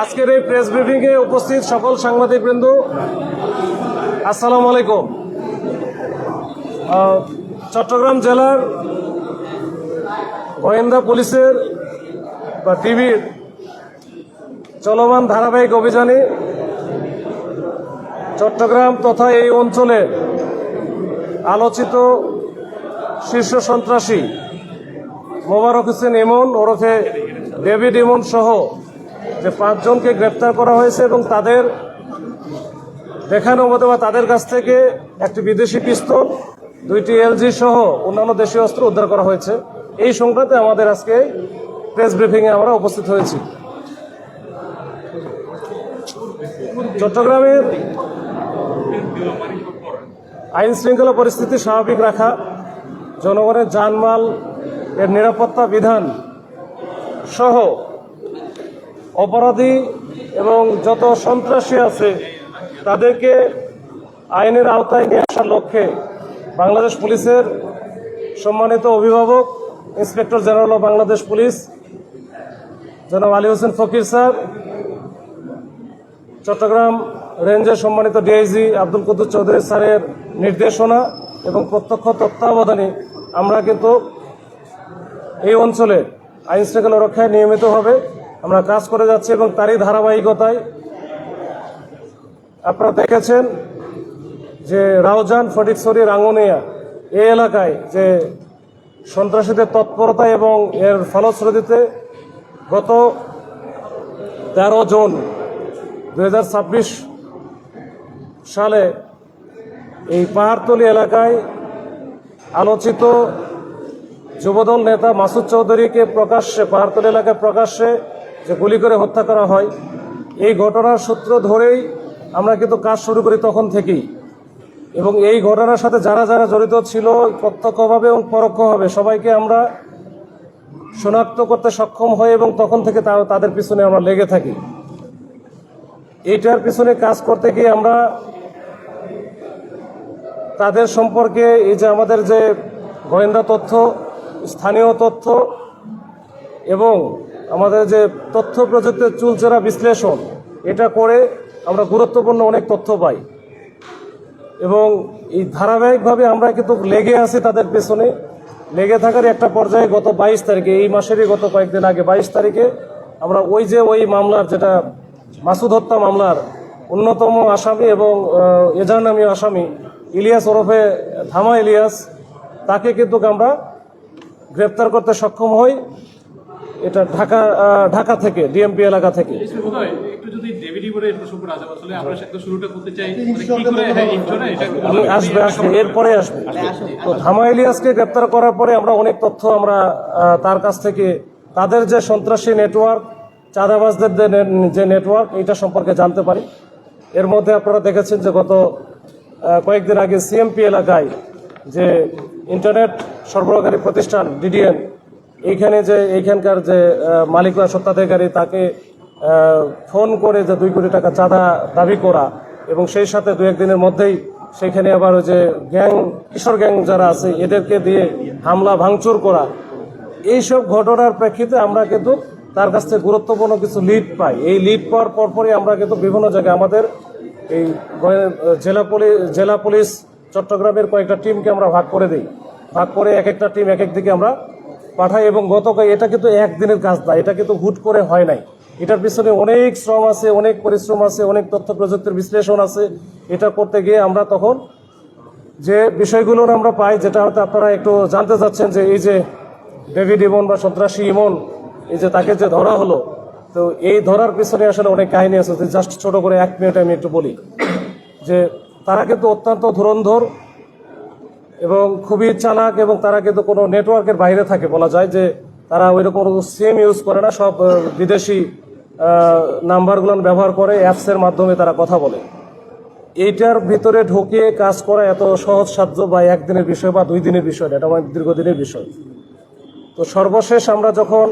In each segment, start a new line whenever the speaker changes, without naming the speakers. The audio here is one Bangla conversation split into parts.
আজকের এই প্রেস ব্রিফিংয়ে উপস্থিত সকল সাংবাদিকবৃন্দ, আসসালামু আলাইকুম। চট্টগ্রাম জেলার গোয়েন্দা পুলিশের বা টিভির চলমান ধারাবাহিক অভিযানে চট্টগ্রাম তথা এই অঞ্চলের আলোচিত শীর্ষ সন্ত্রাসী মোবারক হোসেন ইমন ওরফে ডেভিড ইমন সহ যে 5 জনকে গ্রেপ্তার করা হয়েছে এবং তাদের দেখানো মতো বা তাদের কাছ থেকে একটি বিদেশি পিস্তল, 2টি এলজি সহ অন্যান্য দেশীয় অস্ত্র উদ্ধার করা হয়েছে। এই সংক্রান্তে আমাদের আজকে প্রেস ব্রিফিংয়ে আমরা উপস্থিত হয়েছি। চট্টগ্রামের আইন শৃঙ্খলা পরিস্থিতি স্বাভাবিক রাখা, জনগণের জানমাল এর নিরাপত্তা বিধান সহ অপরাধী এবং যত সন্ত্রাসী আছে তাদেরকে আইনের আওতায় নিয়ে আসার লক্ষ্যে বাংলাদেশ পুলিশের সম্মানিত অভিভাবক inspector general of Bangladesh police জনাব আলী হোসেন ফকির স্যার, চট্টগ্রাম রেঞ্জের সম্মানিত ডিআইজি আব্দুল কুদ্দুস চৌধুরী স্যারের নির্দেশনা এবং প্রত্যক্ষ তত্ত্বাবধানে আমরা কিন্তু এই অঞ্চলে আইন শৃঙ্খলা রক্ষায় নিয়মিতভাবে আমরা কাজ করে যাচ্ছি এবং তারই ধারাবাহিকতায় আপনারা দেখেছেন যে রাউজান, ফটিকছড়ি, রাঙ্গুনিয়া এই এলাকায় যে সন্ত্রাসীদের তৎপরতা এবং এর ফলশ্রুতিতে গত 13 জুন 2026 সালে এই পাহাড়তলী এলাকায় আলোচিত যুবদল নেতা মাসুদ চৌধুরীকে প্রকাশ্যে পাহাড়তলী এলাকায় প্রকাশ্যে যে গুলি করে হত্যা করা হয়, এই ঘটনার সূত্র ধরেই আমরা কিন্তু কাজ শুরু করি তখন থেকেই। এবং এই ঘটনার সাথে যারা যারা জড়িত ছিল প্রত্যক্ষভাবে এবং পরোক্ষভাবে সবাইকে আমরা শনাক্ত করতে সক্ষম হই এবং তখন থেকে তাদের পিছনে আমরা লেগে থাকি। এইটার পিছনে কাজ করতে গিয়ে আমরা তাদের সম্পর্কে এই যে আমাদের যে গোয়েন্দা তথ্য, স্থানীয় তথ্য এবং আমাদের যে তথ্য প্রযুক্তির চুলচেরা বিশ্লেষণ, এটা করে আমরা গুরুত্বপূর্ণ অনেক তথ্য পাই এবং এই ধারাবাহিকভাবে আমরা কিন্তু লেগে আছি তাদের পেছনে। লেগে থাকার একটা পর্যায়ে গত 22 তারিখে, এই মাসেরই গত কয়েকদিন আগে 22 তারিখে আমরা ওই মামলার যেটা মাসুদ হত্যা মামলার অন্যতম আসামি এবং এজাহার নামীয় আসামি ইলিয়াস ওরফে ধামা ইলিয়াস, তাকে কিন্তু আমরা গ্রেপ্তার করতে সক্ষম হই। এটা ঢাকা থেকে, ডিএমপি এলাকা থেকে। এরপরে আসবে। তো ধামা ইলিয়াসকে গ্রেপ্তার করার পরে আমরা অনেক তথ্য আমরা তার কাছ থেকে তাদের যে সন্ত্রাসী নেটওয়ার্ক, চাঁদাবাজদের যে নেটওয়ার্ক, এটা সম্পর্কে জানতে পারি। এর মধ্যে আপনারা দেখেছেন যে গত কয়েকদিন আগে সিএমপি এলাকায় যে ইন্টারনেট সরবরাহকারী প্রতিষ্ঠান ডিডিএন, এইখানকার যে মালিকরা স্বত্বাধিকারী, তাকে ফোন করে যে 2 কোটি টাকা চাঁদা দাবি করা এবং সেই সাথে 2-1 দিনের মধ্যেই সেখানে আবার ওই যে কিশোর গ্যাং যারা আছে এদেরকে দিয়ে হামলা ভাঙচুর করা, এইসব ঘটনার প্রেক্ষিতে আমরা কিন্তু তার কাছ থেকে গুরুত্বপূর্ণ কিছু লিড পাই। এই লিড পাওয়ার পরপরই আমরা কিন্তু বিভিন্ন জায়গায় আমাদের এই জেলা পুলিশ চট্টগ্রামের কয়েকটা টিমকে আমরা ভাগ করে দিই। ভাগ করে এক একটা টিম এক এক দিকে আমরা পাঠাই এবং গতকাল এটা কিন্তু একদিনের কাজ না, এটা কিন্তু হুট করে হয় নাই। এটার পিছনে অনেক শ্রম আছে, অনেক পরিশ্রম আছে, অনেক তথ্য প্রযুক্তির বিশ্লেষণ আছে। এটা করতে গিয়ে আমরা তখন যে বিষয়গুলো আমরা পাই, যেটা হয়তো আপনারা একটু জানতে চাচ্ছেন, যে এই যে ডেভিড ইমন বা সন্ত্রাসী ইমন, এই যে তাকে যে ধরা হলো, তো এই ধরার পিছনে আসলে অনেক কাহিনী আছে। জাস্ট ছোট করে 1 মিনিট আমি একটু বলি যে তারা কিন্তু অত্যন্ত ধুরন্ধর এবং খুবই চালাক এবং তারা কিন্তু কোনো নেটওয়ার্কের বাইরে থাকে। বলা যায় যে তারা ওই রকম সিম ইউজ করে না, সব বিদেশি নাম্বারগুলো ব্যবহার করে, অ্যাপসের মাধ্যমে তারা কথা বলে। এইটার ভিতরে ঢুকে কাজ করা এত সহজসাধ্য বা একদিনের বিষয় বা 2 দিনের বিষয় না, এটা আমার দীর্ঘদিনের বিষয়। তো সর্বশেষ আমরা যখন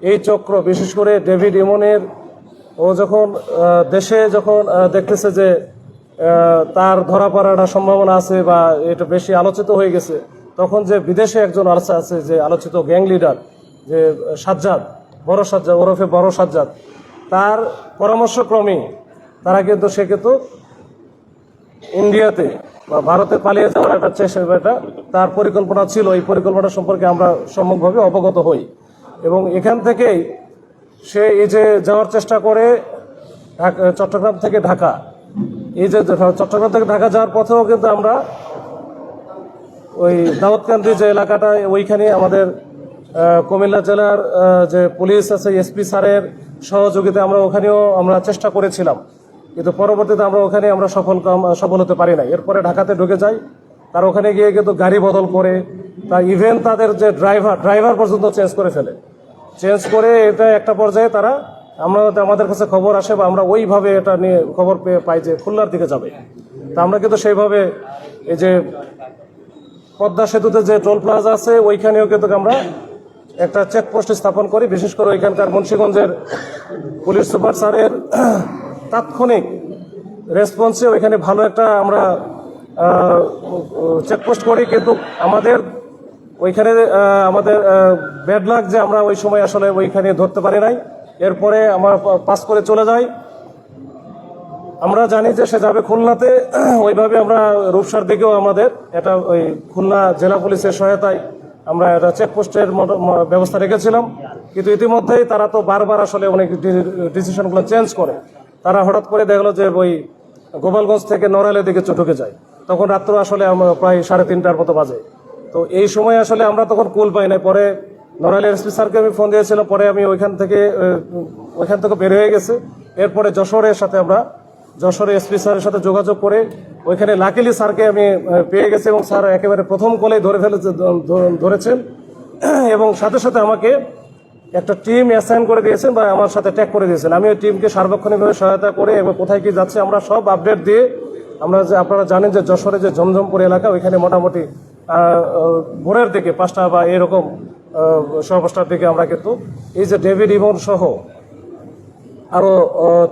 এই চক্র, বিশেষ করে ডেভিড ইমনের, ও যখন দেশে যখন দেখতেছে যে তার ধরা পড়ার সম্ভাবনা আছে বা এটা বেশি আলোচিত হয়ে গেছে, তখন যে বিদেশে একজন আছে যে আলোচিত গ্যাং লিডার যে সাজ্জাদ, বড় সাজ্জাদ ওরফে বড় সাজ্জাদ, তার পরামর্শক্রমে তারা কিন্তু সে কিন্তু ইন্ডিয়াতে বা ভারতে পালিয়ে যাওয়ার একটা চেষ্টা তার পরিকল্পনা ছিল। এই পরিকল্পনা সম্পর্কে আমরা সম্যকভাবে অবগত হই এবং এখান থেকেই সে এই যে যাওয়ার চেষ্টা করে চট্টগ্রাম থেকে ঢাকা, এই যে চট্টগ্রাম থেকে ঢাকা যাওয়ার পথেও কিন্তু আমরা ওই দাউদকান্দি যে এলাকাটা ওইখানে আমাদের কুমিল্লা জেলার যে পুলিশ আছে এসপি স্যারের সহযোগিতা আমরা ওখানেও আমরা চেষ্টা করেছিলাম, কিন্তু পরবর্তীতে আমরা ওখানে আমরা সফল হতে পারি না। এরপরে ঢাকাতে ঢুকে যাই, তার ওখানে গিয়ে কিন্তু গাড়ি বদল করে তা ইভেন তাদের যে ড্রাইভার পর্যন্ত চেঞ্জ করে ফেলে। চেঞ্জ করে এটা একটা পর্যায়ে তারা আমাদের কাছে খবর আসে বা আমরা ওইভাবে এটা নিয়ে খবর পাই যে খুলনার দিকে যাবে। তা আমরা কিন্তু সেইভাবে এই যে পদ্মা সেতুতে যে টোল প্লাজা আছে ওইখানেও কিন্তু আমরা একটা চেকপোস্ট স্থাপন করি। বিশেষ করে ওইখানকার মুন্সিগঞ্জের পুলিশ সুপার স্যারের তাৎক্ষণিক রেসপন্সে ওইখানে ভালো একটা আমরা চেকপোস্ট করি, কিন্তু আমাদের ওইখানে আমাদের ব্যাড লাক যে আমরা ওই সময় আসলে ওইখানে ধরতে পারি নাই। এরপরে আমরা পাস করে চলে যাই। আমরা জানি যে সে যাবে খুলনাতে, ওইভাবে আমরা রূপসার দিকেও আমাদের এটা ওই খুলনা জেলা পুলিশের সহায়তায় আমরা একটা চেকপোস্টের ব্যবস্থা রেখেছিলাম, কিন্তু ইতিমধ্যেই তারা তো বারবার আসলে অনেক ডিসিশনগুলো চেঞ্জ করে। তারা হঠাৎ করে দেখলো যে ওই গোপালগঞ্জ থেকে নড়াইলের দিকে ঢুকে যায়, তখন রাত্র আসলে প্রায় 3:30টার মতো বাজে। তো এই সময় আসলে আমরা তখন কুল পাই নাই। পরে নড়াইলের এসপি স্যারকে আমি ফোন দিয়েছিলাম, পরে আমি ওইখান থেকে বের হয়ে গেছে। এরপরে যশোরে এসপি স্যারের সাথে যোগাযোগ করে ওইখানে লাকিলি স্যারকে আমি পেয়ে গেছি এবং স্যার একেবারে প্রথম কলেই ধরেছেন এবং সাথে সাথে আমাকে একটা টিম অ্যাসাইন করে দিয়েছেন বা আমার সাথে ট্যাগ করে দিয়েছেন। আমি ওই টিমকে সার্বক্ষণিকভাবে সহায়তা করে এবং কোথায় কি যাচ্ছে আমরা সব আপডেট দিয়ে আপনারা জানেন যে যশোরে যে জমজমপুর এলাকা ওইখানে মোটামুটি ভোরের দিকে 5টা বা এরকম 5:15টার দিকে আমরা কিন্তু এই যে ডেভিড ইমন সহ আরো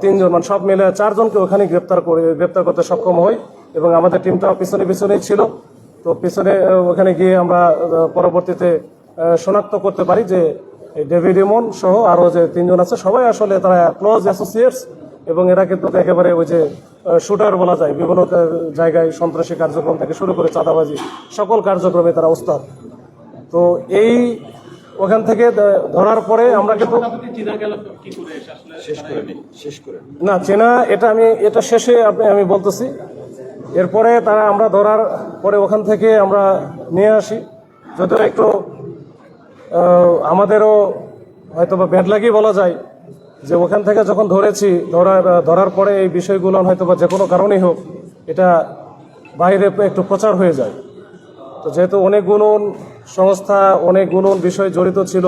3জন মানে সব মিলে 4জনকে ওখানে গ্রেপ্তার করতে সক্ষম হই এবং আমাদের টিমটাও পিছনেই ছিল। তো পিছনে ওখানে গিয়ে আমরা পরবর্তীতে শনাক্ত করতে পারি যে ডেভিড ইমন সহ আরো যে 3জন আছে সবাই আসলে তারা ক্লোজ অ্যাসোসিয়েটস এবং এরা কিন্তু একেবারে ওই যে শুটার বলা যায়, বিভিন্ন জায়গায় সন্ত্রাসী কার্যক্রম থেকে শুরু করে চাঁদাবাজি সকল কার্যক্রমে তারা ওস্তাদ। তো এই ওখান থেকে ধরার পরে আমরা কিন্তু না চেনা এটা শেষে আমি বলতেছি। এরপরে আমরা ধরার পরে ওখান থেকে আমরা নিয়ে আসি, যদিও একটু আমাদেরও হয়তো বা ব্যাড লাগি বলা যায় যে ওখান থেকে যখন ধরার পরে এই বিষয়গুলো হয়তো বা যে কোনো কারণেই হোক এটা বাইরে একটু প্রচার হয়ে যায়। তো যেহেতু অনেকগুলো সংস্থা অনেকগুলো বিষয় জড়িত ছিল,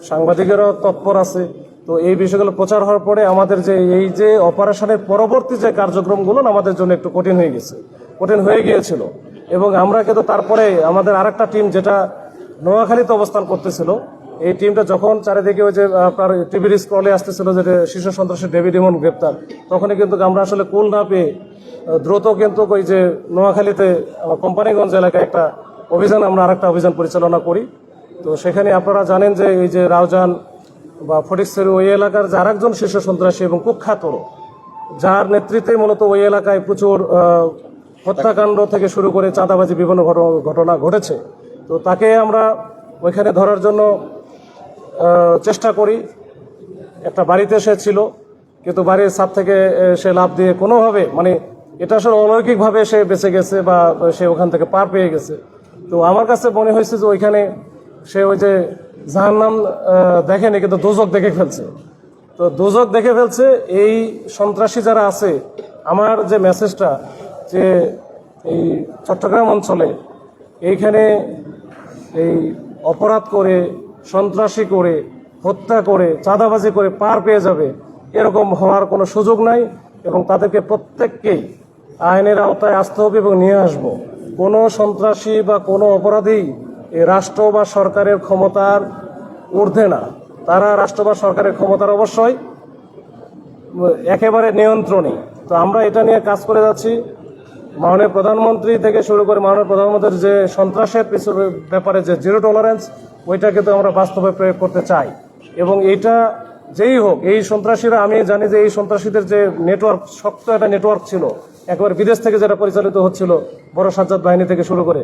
সাংবাদিকেরাও তৎপর আছে, তো এই বিষয়গুলো প্রচার হওয়ার পরে আমাদের এই যে অপারেশনের পরবর্তী যে কার্যক্রমগুলো আমাদের জন্য একটু কঠিন হয়ে গিয়েছিল। এবং আমরা কিন্তু তারপরে আমাদের আরেকটা টিম যেটা নোয়াখালীতে অবস্থান করতেছিল, এই টিমটা যখন চারিদিকে ওই যে আপনার টিভির স্ক্রলে আসতেছিল যে শীর্ষ সন্ত্রাসী ডেভিড ইমন গ্রেপ্তার, তখনই কিন্তু আমরা আসলে কুল না পেয়ে দ্রুত কিন্তু ওই যে নোয়াখালীতে কোম্পানিগঞ্জ এলাকায় একটা আরেকটা অভিযান পরিচালনা করি। তো সেখানে আপনারা জানেন যে এই যে রাউজান বা ফটিকছড়ি ওই এলাকার যে আরেকজন শীর্ষ সন্ত্রাসী এবং কুখ্যাত, যার নেতৃত্বে মূলত ওই এলাকায় প্রচুর হত্যাকাণ্ড থেকে শুরু করে চাঁদাবাজি বিভিন্ন ঘটনা ঘটেছে। তো তাকে আমরা ওইখানে ধরার জন্য চেষ্টা করি। একটা বাড়িতে সে ছিল, কিন্তু বাড়ির ছাদ থেকে সে লাফ দিয়ে কোনোভাবে মানে এটা আসলে অলৌকিকভাবে সে বেঁচে গেছে বা সে ওখান থেকে পার পেয়ে গেছে। তো আমার কাছে মনে হয়েছে যে ওইখানে সে ওই যে জাহান্নাম দেখেনি, কিন্তু দোজক দেখে ফেলছে। তো দোজক দেখে ফেলছে এই সন্ত্রাসী যারা আছে। আমার যে মেসেজটা যে এই চট্টগ্রাম অঞ্চলে এইখানে এই অপরাধ করে, সন্ত্রাসী করে, হত্যা করে, চাঁদাবাজি করে পার পেয়ে যাবে এরকম হওয়ার কোনো সুযোগ নাই এবং তাদেরকে প্রত্যেককেই আইনের আওতায় আসতে হবে এবং নিয়ে আসবো। কোনো সন্ত্রাসী বা কোনো অপরাধী এই রাষ্ট্র বা সরকারের ক্ষমতার ঊর্ধ্বে না। তারা রাষ্ট্র বা সরকারের ক্ষমতার অবশ্যই একেবারে নিয়ন্ত্রণে। তো আমরা এটা নিয়ে কাজ করে যাচ্ছি। মাননীয় প্রধানমন্ত্রী থেকে শুরু করে মাননীয় প্রধানমন্ত্রীর যে সন্ত্রাসের ব্যাপারে যে জিরো টলারেন্স, ওইটাকে তো আমরা বাস্তবে প্রয়োগ করতে চাই এবং এইটা যেই হোক এই সন্ত্রাসীরা, আমি জানি যে এই সন্ত্রাসীদের যে নেটওয়ার্ক, শক্ত একটা নেটওয়ার্ক ছিল, একবারে বিদেশ থেকে যেটা পরিচালিত হচ্ছিল বড় সাজ্জাদ বাহিনী থেকে শুরু করে,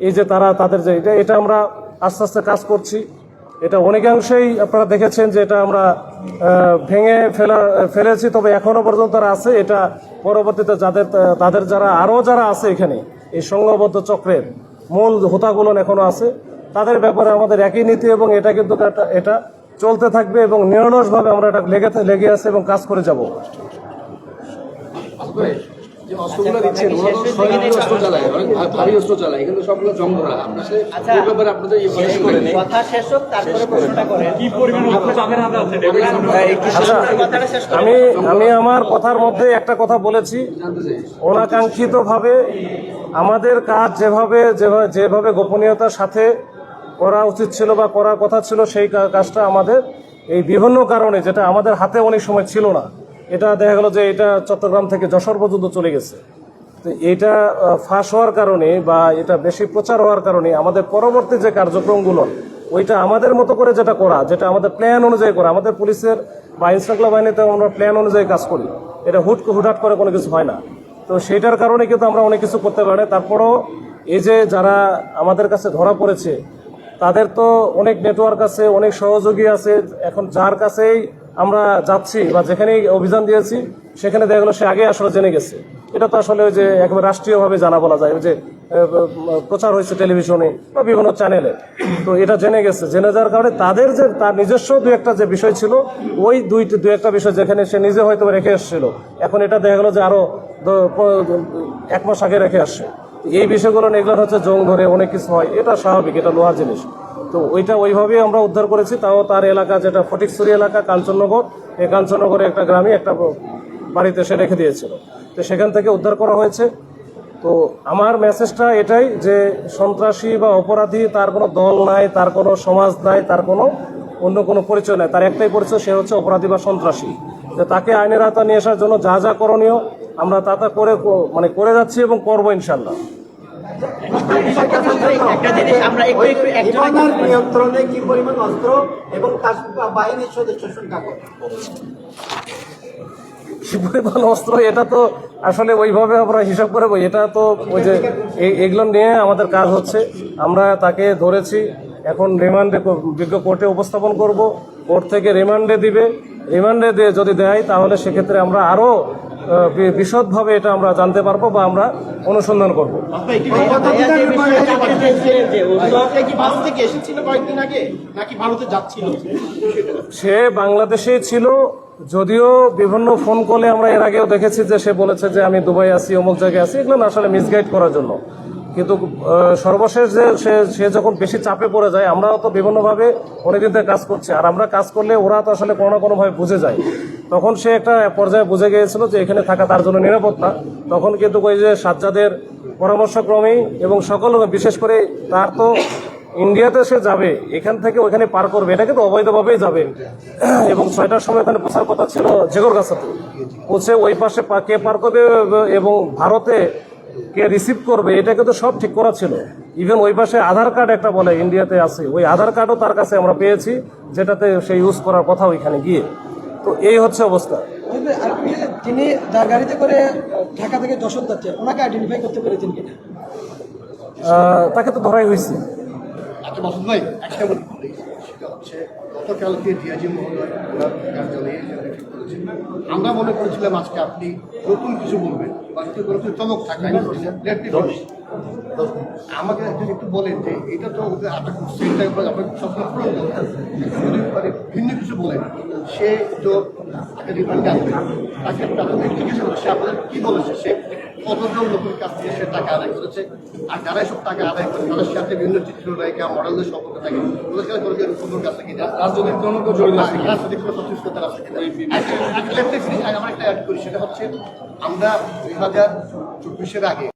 এই যে তাদের যে এটা আমরা আস্তে আস্তে কাজ করছি। এটা অনেকাংশেই আপনারা দেখেছেন যে এটা আমরা ভেঙে ফেলেছি, তবে এখনো পর্যন্ত তারা আছে। এটা পরবর্তীতে তাদের যারা আছে এখানে এই সংঘবদ্ধ চক্রের মূল হোতাগুলো এখনো আছে, তাদের ব্যাপারে আমাদের একই নীতি এবং এটা কিন্তু এটা চলতে থাকবে এবং নিরলসভাবে আমরা এটা লেগে আছে এবং কাজ করে যাব।
যে অস্ত্রগুলো দিচ্ছেন ওরা তো স্বয়ংক্রিয় অস্ত্র চালায়, অনেক ভারী অস্ত্র চালায়, কিন্তু সবগুলো জং ধরা। আপনাদের আপনাদের
কথা শেষ হোক, তারপরে প্রশ্নটা করেন। কি পরিমাণ অস্ত্র তাদের হাতে আছে?
আমি আমার কথার মধ্যে একটা কথা বলেছি, অনাকাঙ্ক্ষিতভাবে আমাদের কাজ যেভাবে গোপনীয়তার সাথে করা উচিত ছিল বা করার কথা ছিল, সেই কাজটা আমাদের এই বিভিন্ন কারণে, যেটা আমাদের হাতে অনেক সময় ছিল না, এটা দেখা গেল যে এটা চট্টগ্রাম থেকে যশোর পর্যন্ত চলে গেছে। তো এটা ফাঁস হওয়ার কারণে বা এটা বেশি প্রচার হওয়ার কারণে আমাদের পরবর্তী যে কার্যক্রমগুলো, ওইটা আমাদের মতো করে যেটা আমাদের প্ল্যান অনুযায়ী করা, আমাদের পুলিশের বা আইনশৃঙ্খলা বাহিনীতে আমরা প্ল্যান অনুযায়ী কাজ করি, এটা হুটহাট করে কোনো কিছু হয় না। তো সেইটার কারণে কিন্তু আমরা অনেক কিছু করতে পারি। তারপরও এই যে যারা আমাদের কাছে ধরা পড়েছে, তাদের তো অনেক নেটওয়ার্ক আছে, অনেক সহযোগী আছে। এখন যার কাছেই আমরা যাচ্ছি বা যেখানেই অভিযান দিয়েছি, সেখানে দেখা গেলো সে আগে আসলে জেনে গেছে। এটা তো আসলে ওই যে একেবারে রাষ্ট্রীয়ভাবে জানা বলা যায়, ওই যে প্রচার হয়েছে টেলিভিশনে বা বিভিন্ন চ্যানেলে, তো এটা জেনে যাওয়ার কারণে তাদের যে তার নিজস্ব দু একটা যে বিষয় ছিল, ওই দু একটা বিষয় যেখানে সে নিজে হয়তো রেখে এসেছিল, এখন এটা দেখা গেলো যে আরো 1 মাস আগে রেখে আসছে। এই বিষয়গুলো এগুলো হচ্ছে জং ধরে অনেক কিছু হয়, এটা স্বাভাবিক, এটা লোহার জিনিস। তো ওইভাবেই আমরা উদ্ধার করেছি। তাও তার এলাকা, যেটা ফটিকছড়ি এলাকা, কাঞ্চননগর, এই কাঞ্চননগরে একটা গ্রামে একটা বাড়িতে সে রেখে দিয়েছিল, তো সেখান থেকে উদ্ধার করা হয়েছে। তো আমার মেসেজটা এটাই যে সন্ত্রাসী বা অপরাধী তার কোনো দল নাই, তার কোনো সমাজ নাই, তার কোনো অন্য কোনো পরিচয় নাই, তার একটাই পরিচয়, সে হচ্ছে অপরাধী বা সন্ত্রাসী। যে তাকে আইনের আওতায় নিয়ে আসার জন্য যা করণীয় আমরা তা করে যাচ্ছি এবং করবো ইনশাল্লাহ।
নিয়ন্ত্রণে কি পরিমাণ অস্ত্র এবং বাহিনীর সদস্য সংখ্যা কত?
কি পরিমাণ অস্ত্র, এটা তো আসলে ওইভাবে আমরা হিসাব করে, এটা তো ওই যে এগুলো নিয়ে আমাদের কাজ হচ্ছে। আমরা তাকে ধরেছি, এখন রিমান্ডে বিজ্ঞ কোর্টে উপস্থাপন করব, কোর্ট থেকে রিমান্ডে দিবে, রিমান্ডে দিয়ে যদি দেয় তাহলে সেক্ষেত্রে আমরা আরো বিশদভাবে এটা আমরা জানতে পারবো বা আমরা অনুসন্ধান করবো। সে বাংলাদেশেই ছিল, যদিও বিভিন্ন ফোন কলে আমরা এর আগেও দেখেছি যে সে বলেছে যে আমি দুবাই আছি, অমুক জায়গায় আছি, এগুলো আসলে মিসগাইড করার জন্য। কিন্তু সর্বশেষ যে সে যখন বেশি চাপে পড়ে যায়, আমরাও তো বিভিন্নভাবে অনেকদিন থেকে কাজ করছি, আর আমরা কাজ করলে ওরা তো আসলে কোনো না কোনোভাবে বুঝে যায়। তখন সে একটা পর্যায়ে বুঝে গিয়েছিল যে এখানে থাকা তার জন্য নিরাপদ না। তখন কিন্তু ওই যে সাজ্জাদের পরামর্শক্রমেই এবং সকল, বিশেষ করে তার তো ইন্ডিয়াতে সে যাবে, এখান থেকে ওইখানে পার করবে, এটা কিন্তু অবৈধভাবেই যাবে এবং 6টার সময় এখানে পৌঁছার কথা ছিল জেগরগাছাতে, পৌঁছে ওই পাশে কে পার করবে এবং ভারতে কে রিসিভ করবে, এটা কিন্তু সব ঠিক করা ছিল। ইভেন ওই পাশে আধার কার্ড একটা বলে ইন্ডিয়াতে আছে, ওই আধার কার্ডও তার কাছে আমরা পেয়েছি, যেটাতে সে ইউজ করার কথা ওইখানে গিয়ে। তো এই হচ্ছে অবস্থা।
তিনি যার গাড়িতে করে ঢাকা থেকে যশোর যাচ্ছে, ওনাকে আইডেন্টিফাই করতে পেরেছেন কিনা?
তাকে তো ধরাই হয়েছে।
আচ্ছা মাসুদ ভাই, একটা সেটা হচ্ছে গতকালকে ডিআইজি মহোদয় ওনার কার্যালয়ে করেছেন, আমরা মনে করেছিলাম আজকে আপনি নতুন কিছু বলবেন বা কোনো কিছু চমক থাকবে। আমাকে একটু বলেন যে এটা তো আটক করছে, এটা আপনার স্বপ্ন পূরণ করতেন, মানে ভিন্ন কিছু বলেন। সে তো তাকে রিমান্ডে আসবে, তাকে প্রাথমিক জিজ্ঞাসা করে সে আপনাদের কী বলেছে, সে কতজন লোকের কাছ থেকে সে টাকা আদায় করেছে, আর যারা সব টাকা আদায় করে তাদের সাথে বিভিন্ন চিত্রনায়িকা মডেলদের সম্পর্ক থাকে, ওদের সাথে কোনো কোনো কাছে কিনা রাজনৈতিক কোনো জড়িত আছে, রাজনৈতিক কোনো সচেতনতা আছে কিনা। আমার একটা অ্যাড করি, সেটা হচ্ছে আমরা 2024-এর আগে